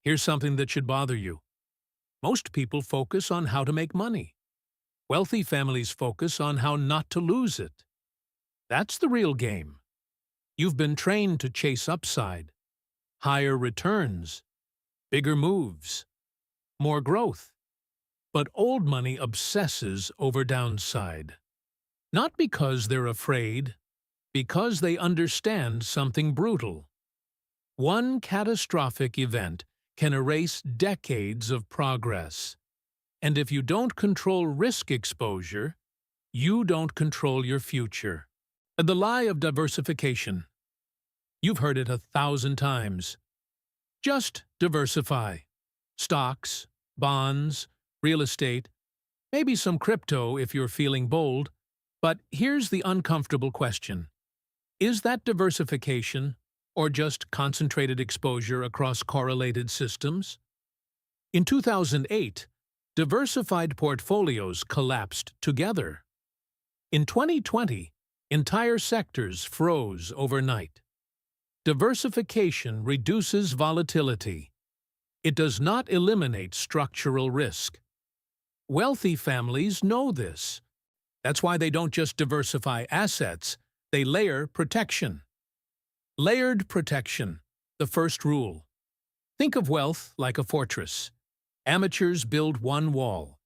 Here's something that should bother you. Most people focus on how to make money. Wealthy families focus on how not to lose it. That's the real game. You've been trained to chase upside, higher returns, bigger moves, more growth. But old money obsesses over downside. Not because they're afraid, because they understand something brutal. One catastrophic event can erase decades of progress. And if you don't control risk exposure, you don't control your future. The lie of diversification. You've heard it 1,000 times. Just diversify. Stocks, bonds, real estate, maybe some crypto if you're feeling bold. But here's the uncomfortable question. Is that diversification or just concentrated exposure across correlated systems? In 2008, diversified portfolios collapsed together. In 2020, entire sectors froze overnight. Diversification reduces volatility. It does not eliminate structural risk. Wealthy families know this. That's why they don't just diversify assets, they layer protection. Layered protection, the first rule. Think of wealth like a fortress. Amateurs build one wall.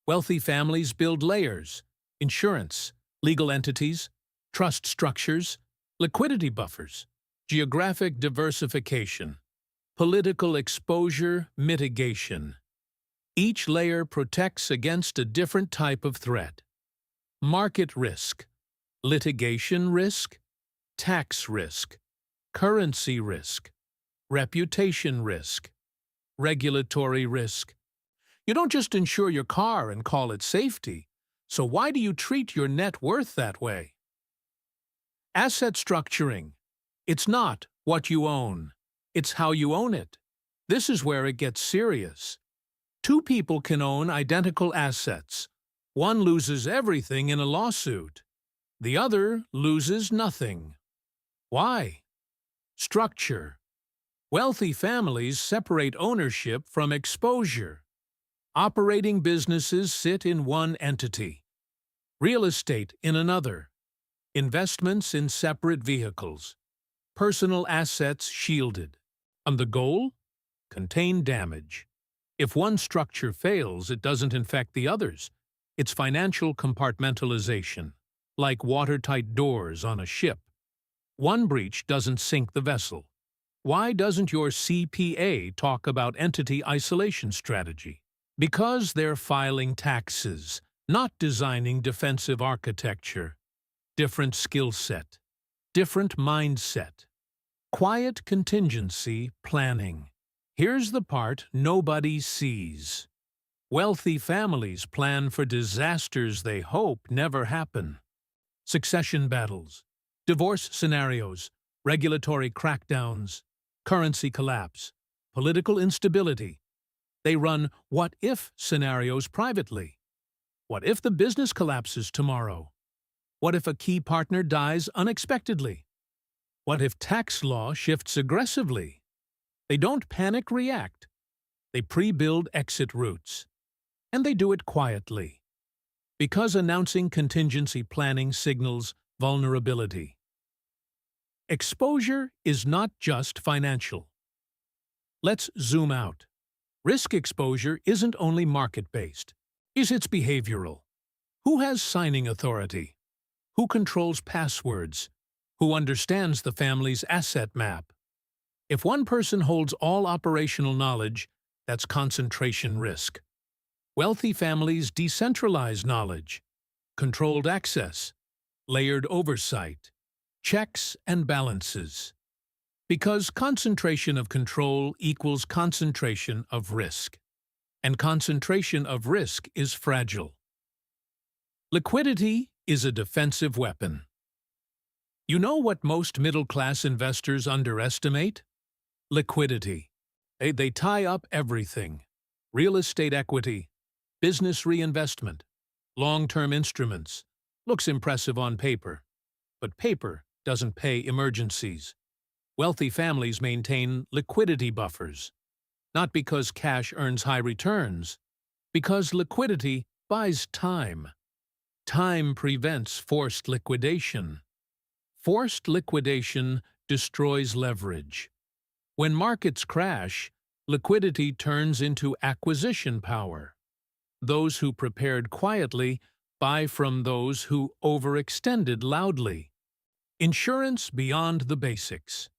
Wealthy families build layers: insurance, legal entities, trust structures, liquidity buffers, geographic diversification, political exposure mitigation. Each layer protects against a different type of threat. Market risk, litigation risk, tax risk, currency risk, reputation risk, regulatory risk. You don't just insure your car and call it safety, so why do you treat your net worth that way? Asset structuring. It's not what you own, it's how you own it. This is where it gets serious. Two people can own identical assets. One loses everything in a lawsuit. The other loses nothing. Why? Structure. Wealthy families separate ownership from exposure. Operating businesses sit in one entity. Real estate in another. Investments in separate vehicles. Personal assets shielded. And the goal? Contain damage. If one structure fails, it doesn't infect the others. It's financial compartmentalization, like watertight doors on a ship. One breach doesn't sink the vessel. Why doesn't your CPA talk about entity isolation strategy? Because they're filing taxes, not designing defensive architecture. Different skill set, different mindset. Quiet contingency planning. Here's the part nobody sees. Wealthy families plan for disasters they hope never happen. Succession battles, divorce scenarios, regulatory crackdowns, currency collapse, political instability. They run what-if scenarios privately. What if the business collapses tomorrow? What if a key partner dies unexpectedly? What if tax law shifts aggressively? They don't panic-react. They pre-build exit routes. And they do it quietly. Because announcing contingency planning signals vulnerability. Exposure is not just financial. Let's zoom out. Risk exposure isn't only market-based. It's behavioral. Who has signing authority? Who controls passwords? Who understands the family's asset map? If one person holds all operational knowledge, that's concentration risk. Wealthy families decentralize knowledge, controlled access, layered oversight, checks and balances. Because concentration of control equals concentration of risk. And concentration of risk is fragile. Liquidity is a defensive weapon. You know what most middle-class investors underestimate? Liquidity. They tie up everything. Real estate equity, business reinvestment, long-term instruments. Looks impressive on paper. But paper doesn't pay emergencies. Wealthy families maintain liquidity buffers. Not because cash earns high returns, because liquidity buys time. Time prevents forced liquidation. Forced liquidation destroys leverage. When markets crash, liquidity turns into acquisition power. Those who prepared quietly buy from those who overextended loudly. Insurance beyond the basics.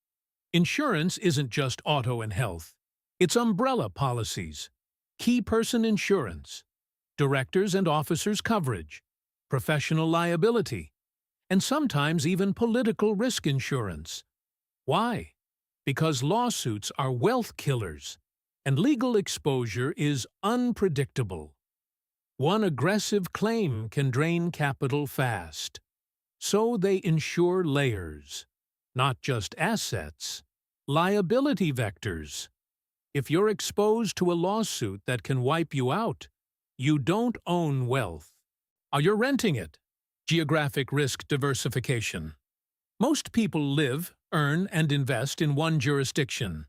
Insurance isn't just auto and health. It's umbrella policies, key person insurance, directors and officers coverage, professional liability, and sometimes even political risk insurance. Why? Because lawsuits are wealth killers, and legal exposure is unpredictable. One aggressive claim can drain capital fast. So they insure layers, not just assets, liability vectors. If you're exposed to a lawsuit that can wipe you out, you don't own wealth. You're renting it. Geographic risk diversification. Most people live, earn, and invest in one jurisdiction.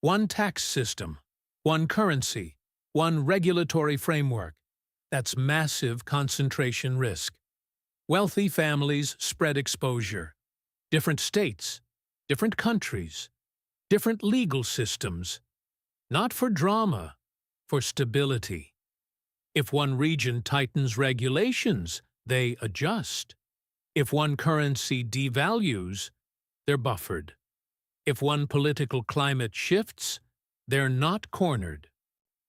One tax system, one currency, one regulatory framework. That's massive concentration risk. Wealthy families spread exposure. Different states, different countries, different legal systems. Not for drama, for stability. If one region tightens regulations, they adjust. If one currency devalues, they're buffered. If one political climate shifts, they're not cornered.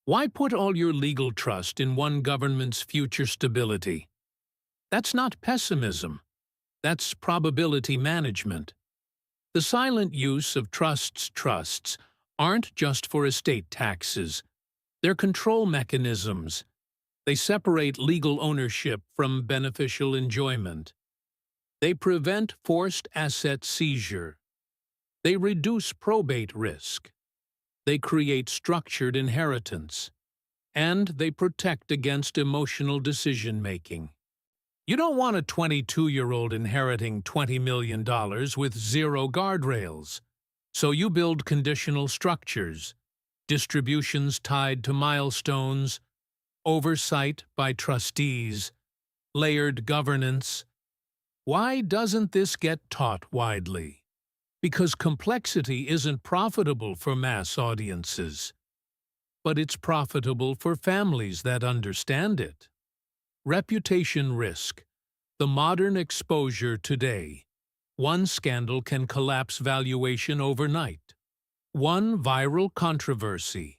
Why put all your legal trust in one government's future stability? That's not pessimism. That's probability management. The silent use of trusts aren't just for estate taxes. They're control mechanisms. They separate legal ownership from beneficial enjoyment. They prevent forced asset seizure. They reduce probate risk. They create structured inheritance. And they protect against emotional decision-making. You don't want a 22-year-old inheriting $20 million with zero guardrails. So you build conditional structures, distributions tied to milestones, oversight by trustees, layered governance. Why doesn't this get taught widely? Because complexity isn't profitable for mass audiences, but it's profitable for families that understand it. Reputation risk. The modern exposure today. One scandal can collapse valuation overnight. One viral controversy.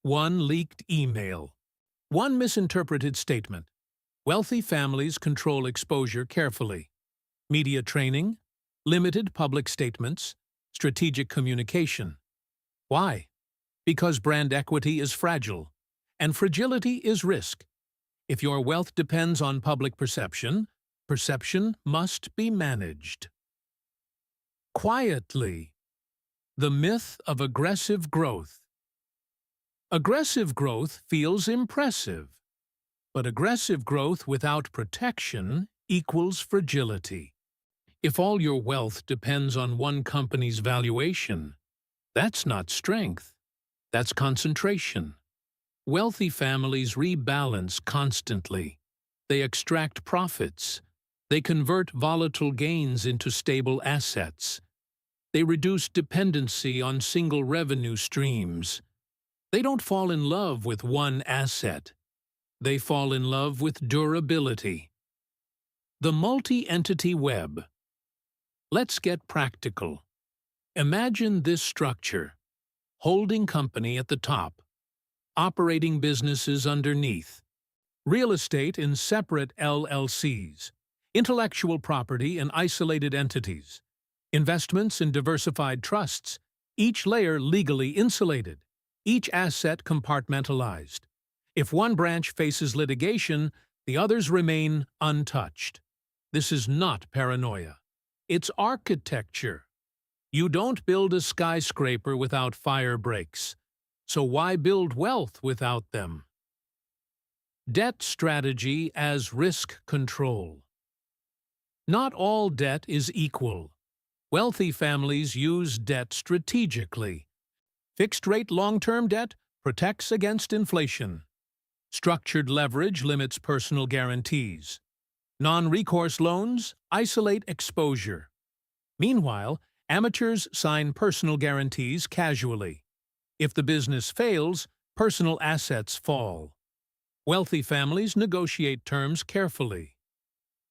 One leaked email. One misinterpreted statement. Wealthy families control exposure carefully. Media training, limited public statements, strategic communication. Why? Because brand equity is fragile, and fragility is risk. If your wealth depends on public perception, perception must be managed. Quietly. The myth of aggressive growth. Aggressive growth feels impressive, but aggressive growth without protection equals fragility. If all your wealth depends on one company's valuation, that's not strength, that's concentration. Wealthy families rebalance constantly. They extract profits. They convert volatile gains into stable assets. They reduce dependency on single revenue streams. They don't fall in love with one asset. They fall in love with durability. The multi-entity web. Let's get practical. Imagine this structure: holding company at the top, operating businesses underneath, real estate in separate LLCs, intellectual property in isolated entities, investments in diversified trusts, each layer legally insulated, each asset compartmentalized. If one branch faces litigation, the others remain untouched. This is not paranoia. It's architecture. You don't build a skyscraper without fire breaks. So why build wealth without them? Debt strategy as risk control. Not all debt is equal. Wealthy families use debt strategically. Fixed-rate long-term debt protects against inflation. Structured leverage limits personal guarantees. Non-recourse loans isolate exposure. Meanwhile, amateurs sign personal guarantees casually. If the business fails, personal assets fall. Wealthy families negotiate terms carefully,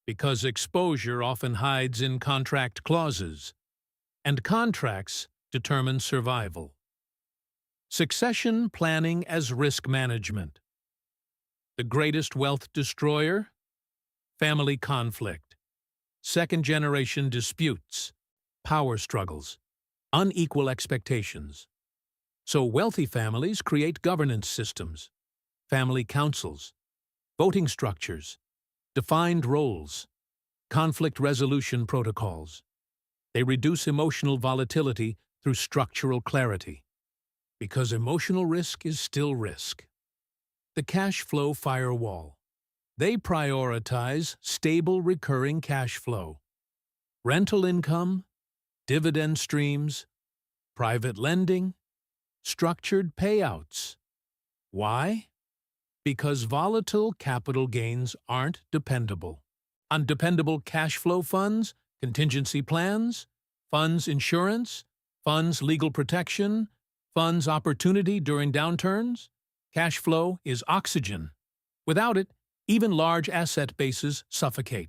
because exposure often hides in contract clauses, and contracts determine survival. Succession planning as risk management. The greatest wealth destroyer? Family conflict, second-generation disputes, power struggles, unequal expectations. So wealthy families create governance systems, family councils, voting structures, defined roles, conflict resolution protocols. They reduce emotional volatility through structural clarity, because emotional risk is still risk. The cash flow firewall. They prioritize stable recurring cash flow, rental income, dividend streams, private lending, structured payouts. Why? Because volatile capital gains aren't dependable. Undependable cash flow funds, contingency plans, funds insurance, funds legal protection, funds opportunity during downturns. Cash flow is oxygen. Without it, even large asset bases suffocate.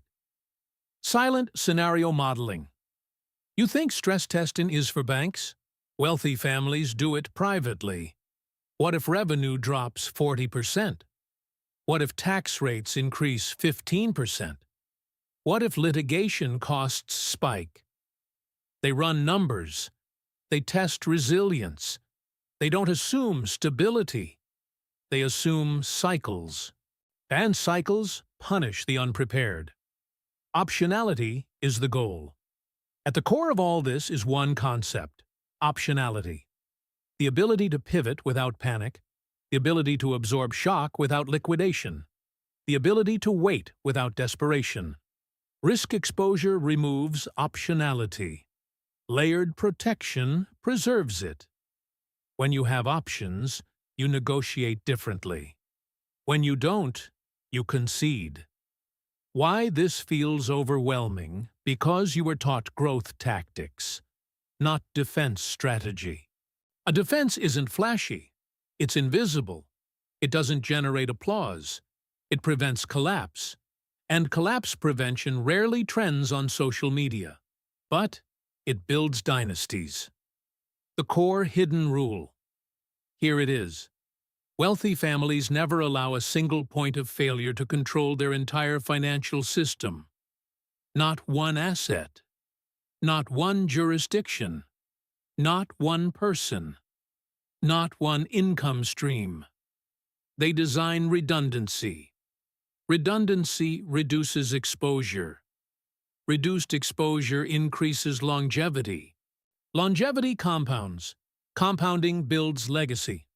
Silent scenario modeling. You think stress testing is for banks? Wealthy families do it privately. What if revenue drops 40%? What if tax rates increase 15%? What if litigation costs spike? They run numbers. They test resilience. They don't assume stability. They assume cycles. And cycles punish the unprepared. Optionality is the goal. At the core of all this is one concept: optionality. The ability to pivot without panic, the ability to absorb shock without liquidation, the ability to wait without desperation. Risk exposure removes optionality. Layered protection preserves it. When you have options, you negotiate differently. When you don't, you concede. Why this feels overwhelming? Because you were taught growth tactics, not defense strategy. A defense isn't flashy. It's invisible. It doesn't generate applause. It prevents collapse. And collapse prevention rarely trends on social media. But it builds dynasties. The core hidden rule. Here it is. Wealthy families never allow a single point of failure to control their entire financial system. Not one asset. Not one jurisdiction. Not one person. Not one income stream. They design redundancy. Redundancy reduces exposure. Reduced exposure increases longevity. Longevity compounds. Compounding builds legacy.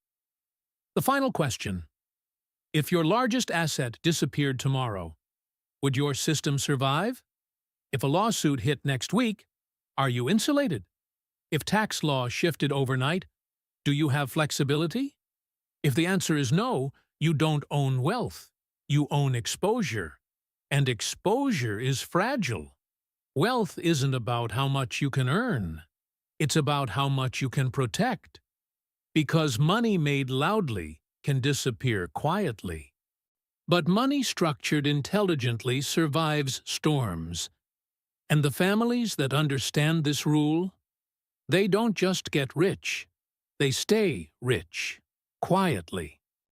The final question. If your largest asset disappeared tomorrow, would your system survive? If a lawsuit hit next week, are you insulated? If tax law shifted overnight, do you have flexibility? If the answer is no, you don't own wealth. You own exposure. And exposure is fragile. Wealth isn't about how much you can earn. It's about how much you can protect. Because money made loudly can disappear quietly. But money structured intelligently survives storms. And the families that understand this rule, they don't just get rich. They stay rich, quietly.